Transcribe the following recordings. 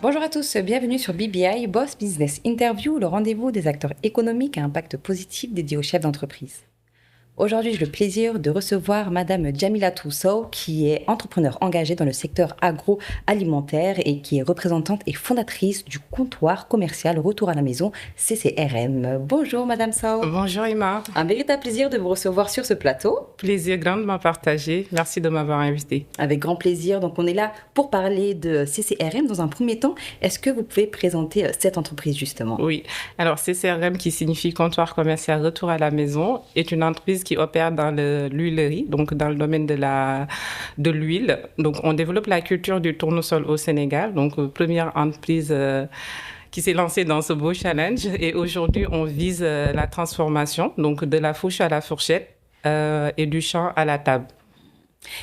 Bonjour à tous, bienvenue sur BBI Boss Business Interview, le rendez-vous des acteurs économiques à impact positif dédié aux chefs d'entreprise. Aujourd'hui, j'ai le plaisir de recevoir Madame Djamila Tousso, qui est entrepreneur engagée dans le secteur agroalimentaire et qui est représentante et fondatrice du comptoir commercial Retour à la maison CCRM. Bonjour Madame Sow. Bonjour Emma, Un véritable plaisir de vous recevoir sur ce plateau. plaisir grandement partagé. Merci de m'avoir invité. Avec grand plaisir. Donc, on est là pour parler de CCRM. Dans un premier temps, est-ce que vous pouvez présenter cette entreprise justement? Oui, alors CCRM qui signifie comptoir commercial Retour à la maison est une entreprise qui opère dans l'huilerie, donc dans le domaine de l'huile. Donc on développe la culture du tournesol au Sénégal, donc première entreprise qui s'est lancée dans ce beau challenge et aujourd'hui on vise la transformation, donc de la fourche à la fourchette et du champ à la table.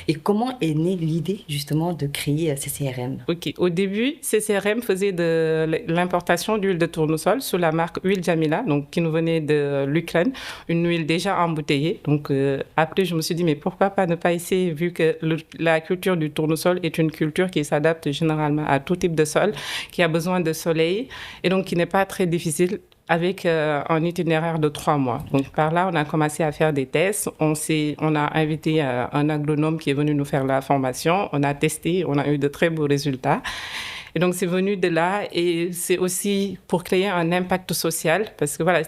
Et comment est née l'idée justement de créer CCRM? Ok, au début, CCRM faisait de l'importation d'huile de tournesol sous la marque Huile Jamila, donc qui nous venait de l'Ukraine, une huile déjà embouteillée. Donc après, je me suis dit, mais pourquoi pas ne pas essayer, vu que la culture du tournesol est une culture qui s'adapte généralement à tout type de sol, qui a besoin de soleil et donc qui n'est pas très difficile avec un itinéraire de 3 mois. Donc, par là, on a commencé à faire des tests. On a invité un agronome qui est venu nous faire la formation. On a testé, on a eu de très beaux résultats. Et donc, c'est venu de là et c'est aussi pour créer un impact social parce que voilà,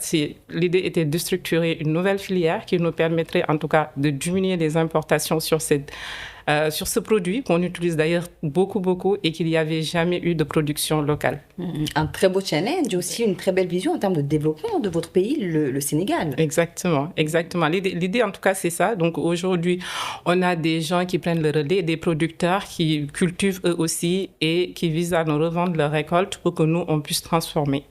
l'idée était de structurer une nouvelle filière qui nous permettrait en tout cas de diminuer les importations sur ce produit qu'on utilise d'ailleurs beaucoup et qu'il n'y avait jamais eu de production locale. Un très beau challenge, aussi une très belle vision en termes de développement de votre pays, le Sénégal. Exactement. L'idée, en tout cas, c'est ça. Donc aujourd'hui, on a des gens qui prennent le relais, des producteurs qui cultivent eux aussi et qui visent à nous revendre leurs récoltes pour que nous, on puisse transformer.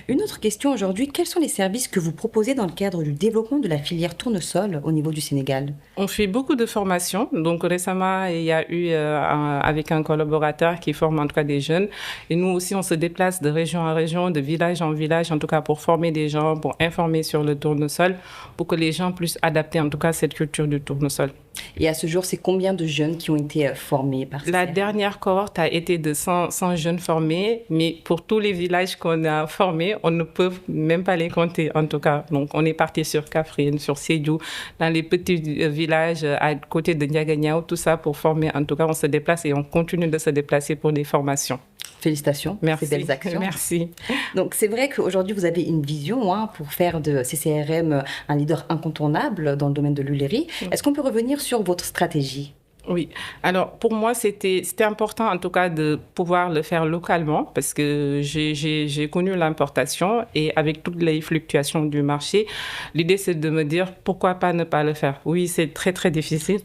Une autre question aujourd'hui, quels sont les services que vous proposez dans le cadre du développement de la filière tournesol au niveau du Sénégal? On fait beaucoup de formations. Donc récemment, il y a eu avec un collaborateur qui forme en tout cas des jeunes. Et nous aussi, on se déplace de région en région, de village en village, en tout cas pour former des gens, pour informer sur le tournesol, pour que les gens puissent adapter en tout cas cette culture du tournesol. Et à ce jour, c'est combien de jeunes qui ont été formés par ça? La dernière cohorte a été de 100 jeunes formés, mais pour tous les villages qu'on a formés, on ne peut même pas les compter en tout cas. Donc on est parti sur Kaffrine, sur Sédhiou, dans les petits villages à côté de Ndiaganiao, tout ça pour former. En tout cas, on se déplace et on continue de se déplacer pour des formations. Félicitations pour ces belles actions. Merci. Donc c'est vrai qu'aujourd'hui vous avez une vision pour faire de CCRM un leader incontournable dans le domaine de l'huilerie. Est-ce qu'on peut revenir sur votre stratégie? Oui. Alors, pour moi, c'était important, en tout cas, de pouvoir le faire localement parce que j'ai connu l'importation et avec toutes les fluctuations du marché, l'idée, c'est de me dire pourquoi pas ne pas le faire. Oui, c'est très difficile,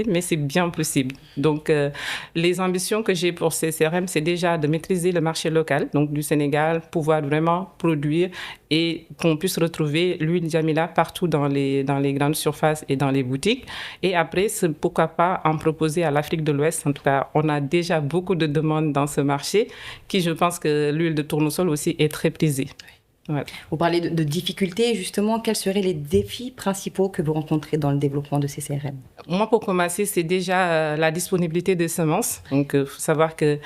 mais c'est bien possible. Donc, les ambitions que j'ai pour CCRM, c'est déjà de maîtriser le marché local, donc du Sénégal, pouvoir vraiment produire et qu'on puisse retrouver l'huile Jamila partout dans les grandes surfaces et dans les boutiques. Et après, pourquoi pas en proposer à l'Afrique de l'Ouest. En tout cas, on a déjà beaucoup de demandes dans ce marché qui, je pense que l'huile de tournesol aussi est très prisée. Ouais. Vous parlez de difficultés, justement, quels seraient les défis principaux que vous rencontrez dans le développement de CCRM? Moi, pour commencer, c'est déjà la disponibilité des semences. Donc, il faut savoir que,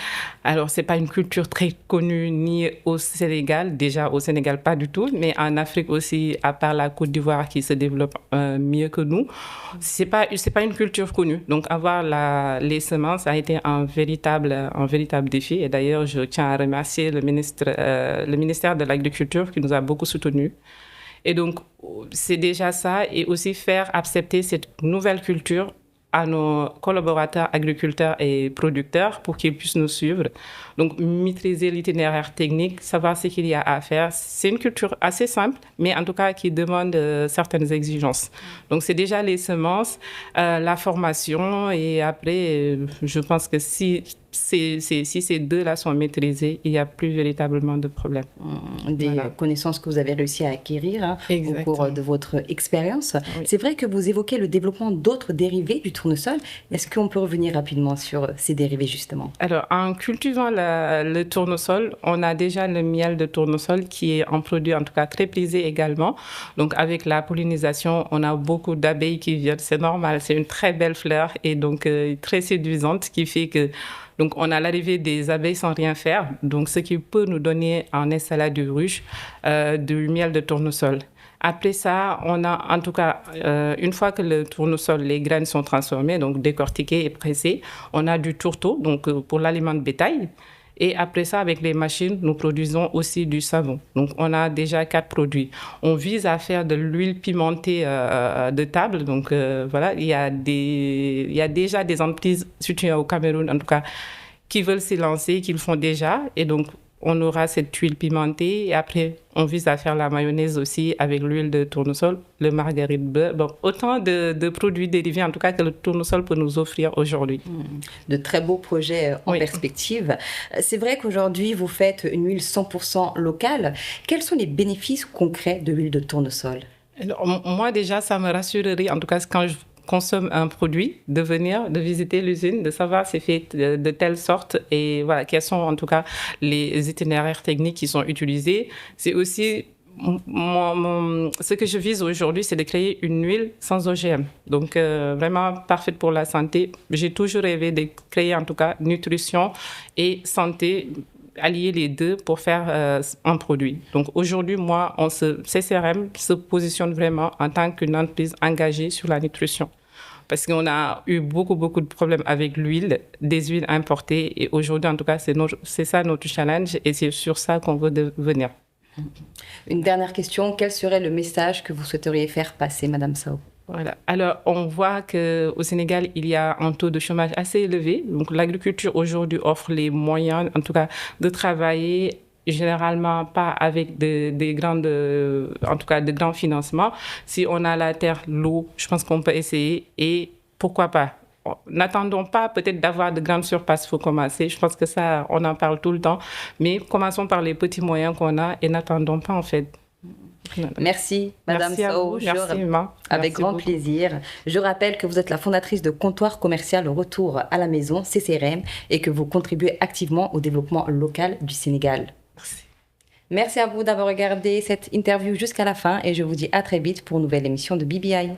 alors, c'est pas une culture très connue ni au Sénégal, déjà au Sénégal pas du tout, mais en Afrique aussi, à part la Côte d'Ivoire qui se développe mieux que nous, c'est pas une culture connue. Donc, avoir les semences a été un véritable défi. Et d'ailleurs, je tiens à remercier le ministère de l'Agriculture qui nous a beaucoup soutenus. Et donc, c'est déjà ça. Et aussi faire accepter cette nouvelle culture à nos collaborateurs agriculteurs et producteurs pour qu'ils puissent nous suivre. Donc, maîtriser l'itinéraire technique, savoir ce qu'il y a à faire. C'est une culture assez simple, mais en tout cas qui demande certaines exigences. Donc, c'est déjà les semences, la formation et après, je pense que si ces deux-là sont maîtrisés, il n'y a plus véritablement de problème. Des connaissances que vous avez réussi à acquérir au cours de votre expérience. Oui. C'est vrai que vous évoquez le développement d'autres dérivés du tournesol. Est-ce qu'on peut revenir rapidement sur ces dérivés, justement? Alors, en cultivant le tournesol, on a déjà le miel de tournesol qui est un produit, en tout cas, très prisé également. Donc, avec la pollinisation, on a beaucoup d'abeilles qui viennent. C'est normal, c'est une très belle fleur et donc très séduisante qui fait que Donc, on a l'arrivée des abeilles sans rien faire, donc ce qui peut nous donner en salade de ruche du miel de tournesol. Après ça, on a en tout cas, une fois que le tournesol, les graines sont transformées, donc décortiquées et pressées, on a du tourteau, donc pour l'aliment de bétail. Et après ça, avec les machines, nous produisons aussi du savon. Donc, on a déjà 4 produits. On vise à faire de l'huile pimentée de table. Donc, voilà, il y a déjà des entreprises situées au Cameroun, en tout cas, qui veulent s'y lancer, qui le font déjà. Et donc, on aura cette huile pimentée et après, on vise à faire la mayonnaise aussi avec l'huile de tournesol, le margarine beurre. Bon, autant de produits dérivés, en tout cas, que le tournesol peut nous offrir aujourd'hui. De très beaux projets en perspective. C'est vrai qu'aujourd'hui, vous faites une huile 100% locale. Quels sont les bénéfices concrets de l'huile de tournesol? Alors, moi, déjà, ça me rassurerait, en tout cas, quand je consomme un produit, de visiter l'usine, de savoir c'est fait de telle sorte et voilà, quels sont en tout cas les itinéraires techniques qui sont utilisés. C'est aussi ce que je vise aujourd'hui, c'est de créer une huile sans OGM. Donc, vraiment parfaite pour la santé. J'ai toujours rêvé de créer en tout cas nutrition et santé, allier les deux pour faire un produit. Donc aujourd'hui, moi, CCRM se positionne vraiment en tant qu'une entreprise engagée sur la nutrition. Parce qu'on a eu beaucoup de problèmes avec l'huile, des huiles importées. Et aujourd'hui, en tout cas, c'est ça notre challenge et c'est sur ça qu'on veut devenir. Une dernière question, quel serait le message que vous souhaiteriez faire passer, Madame Sow? Voilà. Alors, on voit qu'au Sénégal, il y a un taux de chômage assez élevé. Donc, l'agriculture aujourd'hui offre les moyens, en tout cas, de travailler généralement pas avec de grands financements. Si on a la terre, l'eau, je pense qu'on peut essayer et pourquoi pas. N'attendons pas peut-être d'avoir de grandes surfaces, il faut commencer. Je pense que ça, on en parle tout le temps. Mais commençons par les petits moyens qu'on a et n'attendons pas en fait. Merci, Madame Sow. Merci, Emma. Avec grand plaisir. Je rappelle que vous êtes la fondatrice de Comptoir Commercial Retour à la Maison, CCRM, et que vous contribuez activement au développement local du Sénégal. Merci. Merci à vous d'avoir regardé cette interview jusqu'à la fin et je vous dis à très vite pour une nouvelle émission de BBI.